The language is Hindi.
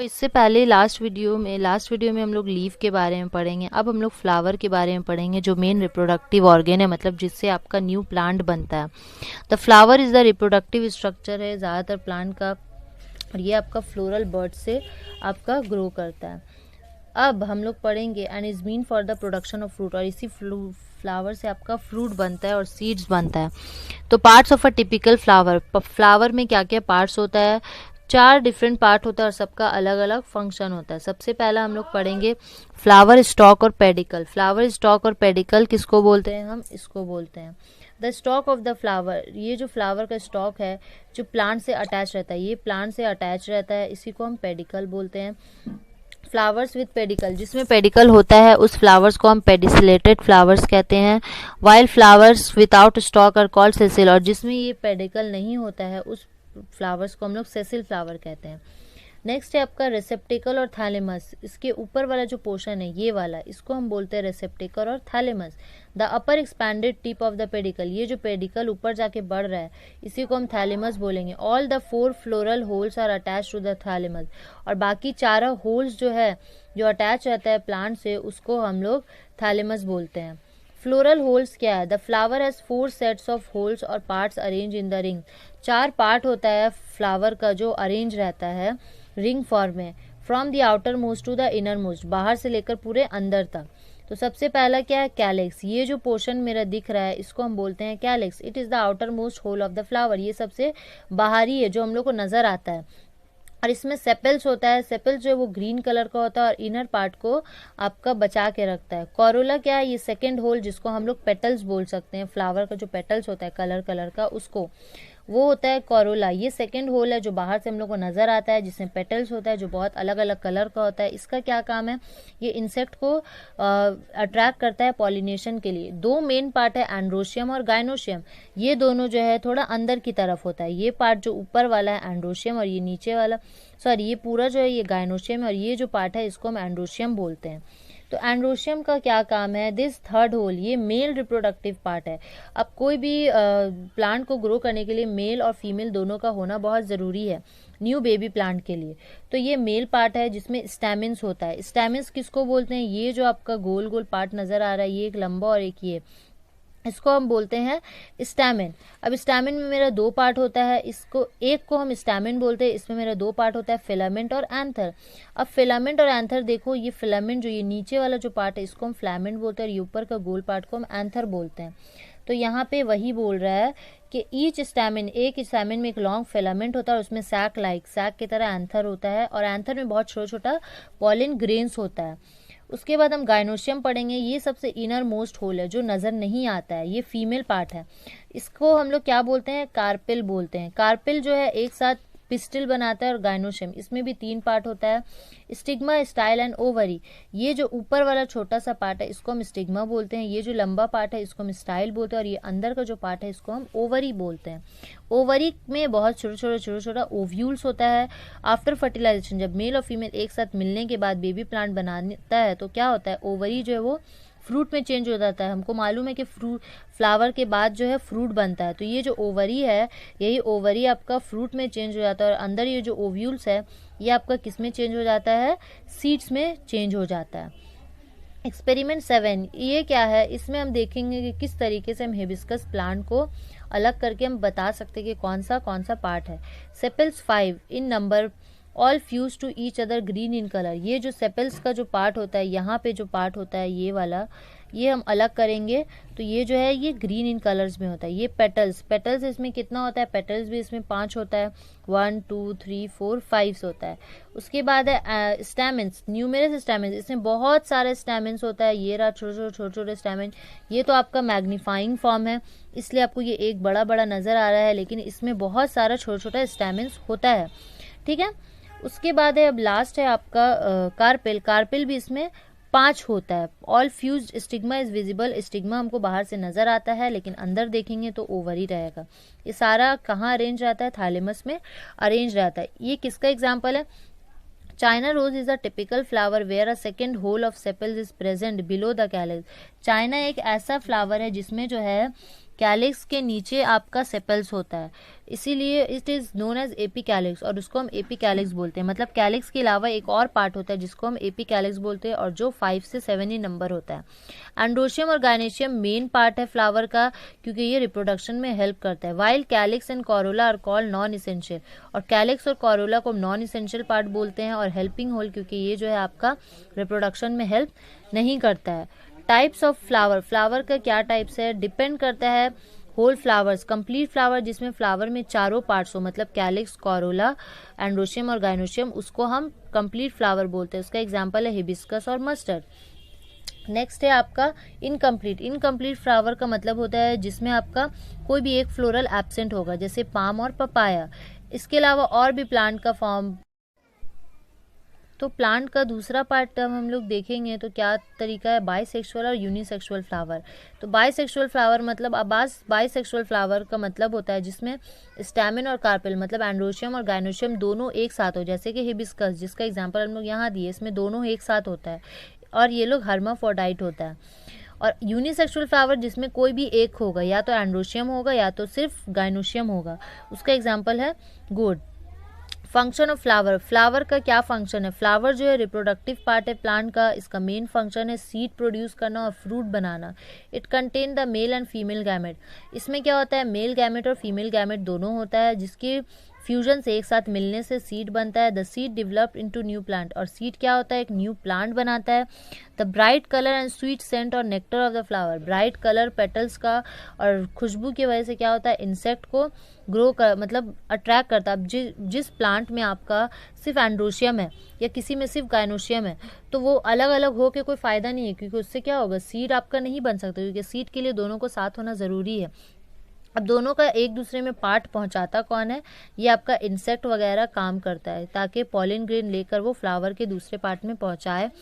इससे पहले लास्ट वीडियो में हम लोग लीफ के बारे में पढ़ेंगे। अब हम लोग फ्लावर के बारे में पढ़ेंगे, जो मेन रिप्रोडक्टिव ऑर्गेन है, मतलब जिससे आपका न्यू प्लांट बनता है। The flower is the reproductive structure है ज़्यादातर प्लांट का, और ये आपका फ्लोरल बर्ड से आपका ग्रो करता है। अब हम लोग पढ़ेंगे and is mean for the production of fruit, और इसी फ्लावर से आपका फ्रूट बनता है और सीड्स बनता है। तो parts of a typical flower में क्या क्या पार्ट्स होता है? 4 डिफरेंट पार्ट होता है और सबका अलग अलग फंक्शन होता है। सबसे पहला हम लोग पढ़ेंगे फ्लावर स्टॉक और पेडिकल। फ्लावर स्टॉक और पेडिकल किसको बोलते हैं? हम इसको बोलते हैं the stock of the flower. ये जो फ्लावर का स्टॉक है जो प्लांट से अटैच रहता है, ये प्लांट से अटैच रहता है, इसी को हम पेडिकल बोलते हैं। फ्लावर्स विद पेडिकल, जिसमें पेडिकल होता है उस फ्लावर्स को हम पेडिसिलेटेड फ्लावर्स कहते हैं। While flowers without stalk are called sessile, और जिसमें ये पेडिकल नहीं होता है उस फ्लावर्स को हम लोग सेसिल फ्लावर कहते हैं। नेक्स्ट है आपका रेसेप्टिकल और थैलेमस। इसके ऊपर वाला जो पोर्शन है ये वाला, इसको हम बोलते हैं रेसेप्टिकल और thalamus. The upper expanded tip of the pedicle, ये जो पेडिकल ऊपर जाके बढ़ रहा है इसी को हम थैलेमस बोलेंगे। All the 4 floral whorls are attached to the thalamus, और बाकी 4 होल्स जो है जो अटैच रहता है प्लांट से उसको हम लोग थैलेमस बोलते हैं। फ्लोरल होल्स क्या है? The flower has 4 sets of whorls और parts arrange in the ring. 4 part होता है फ्लावर का जो अरेंज रहता है रिंग फॉर्म में। From the outermost to the innermost, बाहर से लेकर पूरे अंदर तक। तो सबसे पहला क्या है? कैलेक्स। ये जो पोर्शन मेरा दिख रहा है इसको हम बोलते हैं calyx. It is the outermost whorl of the flower, ये सबसे बाहरी है जो हम लोग को नजर आता है। और इसमें सेपल्स होता है, सेपल्स जो है वो ग्रीन कलर का होता है और इनर पार्ट को आपका बचा के रखता है। कोरोला क्या है? ये सेकेंड होल जिसको हम लोग पेटल्स बोल सकते हैं, फ्लावर का जो पेटल्स होता है कलर कलर का उसको, वो होता है कोरोला। ये सेकेंड होल है जो बाहर से हम लोग को नजर आता है, जिसमें पेटल्स होता है जो बहुत अलग अलग कलर का होता है। इसका क्या काम है? ये इंसेक्ट को अट्रैक्ट करता है पॉलिनेशन के लिए। 2 मेन पार्ट है, एंड्रोशियम और गाइनोशियम। ये दोनों जो है थोड़ा अंदर की तरफ होता है। ये पार्ट जो ऊपर वाला है एंड्रोशियम, और ये नीचे वाला ये पूरा जो है ये गाइनोशियम है, और ये जो पार्ट है इसको हम एंड्रोशियम बोलते हैं। तो एंड्रोशियम का क्या काम है? दिस थर्ड होल, ये मेल रिप्रोडक्टिव पार्ट है। अब कोई भी प्लांट को ग्रो करने के लिए मेल और फीमेल दोनों का होना बहुत ज़रूरी है न्यू बेबी प्लांट के लिए। तो ये मेल पार्ट है जिसमें स्टैमिन्स होता है। स्टैमिन्स किसको बोलते हैं? ये जो आपका गोल गोल पार्ट नज़र आ रहा है, ये एक लंबा और एक ये, इसको हम बोलते हैं स्टैमिन। अब स्टैमिन में मेरा 2 पार्ट होता है, इसको एक को हम स्टैमिन बोलते हैं, इसमें मेरा 2 पार्ट होता है, फिलामेंट और एंथर। अब फिलामेंट और एंथर देखो, ये फिलामेंट जो ये नीचे वाला जो पार्ट है इसको हम फिलामेंट बोलते हैं, और ये ऊपर का गोल पार्ट को हम एंथर बोलते हैं। तो यहाँ पे वही बोल रहा है कि ईच स्टैमिन, एक स्टैमिन में एक लॉन्ग फिलामेंट होता है और उसमें सैक की तरह एंथर होता है, और एंथर में बहुत छोटा छोटा पॉलिन ग्रेन्स होता है। उसके बाद हम गाइनोशियम पढ़ेंगे। ये सबसे इनर मोस्ट होल है जो नज़र नहीं आता है, ये फीमेल पार्ट है। इसको हम लोग क्या बोलते हैं? कार्पिल बोलते हैं। कार्पिल जो है एक साथ पिस्टिल बनाता है, और गाइनोशियम इसमें भी 3 पार्ट होता है, स्टिग्मा, स्टाइल एंड ओवरी। ये जो ऊपर वाला छोटा सा पार्ट है इसको हम स्टिग्मा बोलते हैं, ये जो लंबा पार्ट है इसको हम स्टाइल बोलते हैं, और ये अंदर का जो पार्ट है इसको हम ओवरी बोलते हैं। ओवरी में बहुत छोटा छोटा ओव्यूल्स होता है। आफ्टर फर्टिलाइजेशन, जब मेल और फीमेल एक साथ मिलने के बाद बेबी प्लांट बनाता है तो क्या होता है? ओवरी जो है वो फ्रूट में चेंज हो जाता है। हमको मालूम है कि फ्लावर के बाद जो है फ्रूट बनता है, तो ये जो ओवरी है यही ओवरी आपका फ्रूट में चेंज हो जाता है, और अंदर ये जो ओव्यूल्स है ये आपका किस में चेंज हो जाता है? सीड्स में चेंज हो जाता है। एक्सपेरिमेंट 7 ये क्या है? इसमें हम देखेंगे कि किस तरीके से हम हिबिस्कस प्लांट को अलग करके हम बता सकते हैं कि कौन सा पार्ट है। Sepals 5 in number, all fused to each other, green in colour. ये जो सेपल्स का जो पार्ट होता है, यहाँ पे जो पार्ट होता है ये वाला, ये हम अलग करेंगे तो ये जो है ये ग्रीन इन कलर्स में होता है। ये पेटल्स इसमें कितना होता है? पेटल्स भी इसमें 5 होता है, 1 2 3 4 5 होता है। उसके बाद है स्टैमेंस, न्यूमेरस स्टैमेंस, इसमें बहुत सारे स्टैमेंस होता है। ये रहा छोटे छोटे स्टैमेन, ये तो आपका मैग्नीफाइंग फॉर्म है इसलिए आपको ये एक बड़ा बड़ा नज़र आ रहा है, लेकिन इसमें बहुत सारा छोटा छोटा स्टैमेंस होता है, ठीक है। उसके बाद है अब लास्ट है आपका कार्पिल भी इसमें 5 होता है। All fused stigma is visible, stigma हमको बाहर से नजर आता है लेकिन अंदर देखेंगे तो ओवरी रहेगा। ये सारा कहाँ अरेंज रहता है? थैलेमस में अरेंज रहता है। ये किसका एग्जाम्पल है? China rose is a typical flower where a second whorl of sepals is present below the calyx. China एक ऐसा फ्लावर है जिसमें जो है कैलिक्स के नीचे आपका सेपल्स होता है, इसीलिए it is known as epicalyx, और उसको हम एपी कैलिक्स बोलते हैं। मतलब कैलिक्स के अलावा एक और पार्ट होता है जिसको हम एपी कैलिक्स बोलते हैं, और जो 5 से 7 ही नंबर होता है। एंड्रोशियम और गायनेशियम मेन पार्ट है फ्लावर का, क्योंकि ये रिप्रोडक्शन में हेल्प करता है। While calyx and corolla are called non essential, और कैलिक्स और कोरोला को नॉन इसेंशियल पार्ट बोलते हैं, और हेल्पिंग होल, क्योंकि ये जो है आपका रिप्रोडक्शन में हेल्प नहीं करता है। टाइप्स ऑफ फ्लावर, फ्लावर का क्या टाइप्स है, डिपेंड करता है। होल फ्लावर्स, कंप्लीट फ्लावर जिसमें फ्लावर में चारों पार्ट्स हो, मतलब कैलिक्स, कोरोला, एंड्रोशियम और गायनोशियम, उसको हम कंप्लीट फ्लावर बोलते हैं। उसका एग्जांपल है हिबिस्कस और मस्टर्ड। नेक्स्ट है आपका इनकम्प्लीट। इनकम्प्लीट फ्लावर का मतलब होता है जिसमें आपका कोई भी एक फ्लोरल एब्सेंट होगा, जैसे पाम और पपाया। इसके अलावा और भी प्लांट का फॉर्म, तो प्लांट का दूसरा पार्ट हम लोग देखेंगे तो क्या तरीका है, बाइसेक्सुअल और यूनिसेक्सुअल फ्लावर। तो बाइसेक्सुअल फ्लावर मतलब बाइसेक्सुअल फ्लावर का मतलब होता है जिसमें स्टैमेन और कार्पेल, मतलब एंड्रोशियम और गायनोशियम दोनों एक साथ हो, जैसे कि हिबिस्कस जिसका एग्जांपल हम लोग यहाँ दिए, इसमें दोनों एक साथ होता है, और ये लोग हर्माफ्रोडाइट होता है। और यूनिसेक्सुअल फ्लावर जिसमें कोई भी एक होगा, या तो एंड्रोशियम होगा या तो सिर्फ गायनोशियम होगा, उसका एग्जाम्पल है गोड। फंक्शन ऑफ फ्लावर, फ्लावर का क्या फंक्शन है, फ्लावर जो है रिप्रोडक्टिव पार्ट है प्लांट का, इसका मेन फंक्शन है सीड प्रोड्यूस करना और fruit banana. It contain the male and female gamete, इसमें क्या होता है, मेल गैमेट और फीमेल गैमेट दोनों होता है, जिसके फ्यूजन से एक साथ मिलने से सीड बनता है। The seed developed into new plant, और सीड क्या होता है, एक न्यू प्लांट बनाता है। The bright colour and sweet scent और nectar of the flower, bright colour petals का और खुशबू की वजह से क्या होता है, इंसेक्ट को ग्रो कर मतलब अट्रैक्ट करता है। अब जिस प्लांट में आपका सिर्फ एंड्रोशियम है या किसी में सिर्फ गायनोशियम है, तो वो अलग अलग हो के कोई फ़ायदा नहीं है, क्योंकि उससे क्या होगा, सीड आपका नहीं बन सकता, क्योंकि सीड के लिए दोनों को साथ होना ज़रूरी है। अब दोनों का एक दूसरे में पार्ट पहुंचाता कौन है, ये आपका इंसेक्ट वगैरह काम करता है, ताकि पॉलिन ग्रेन लेकर वो फ्लावर के दूसरे पार्ट में पहुंचाए।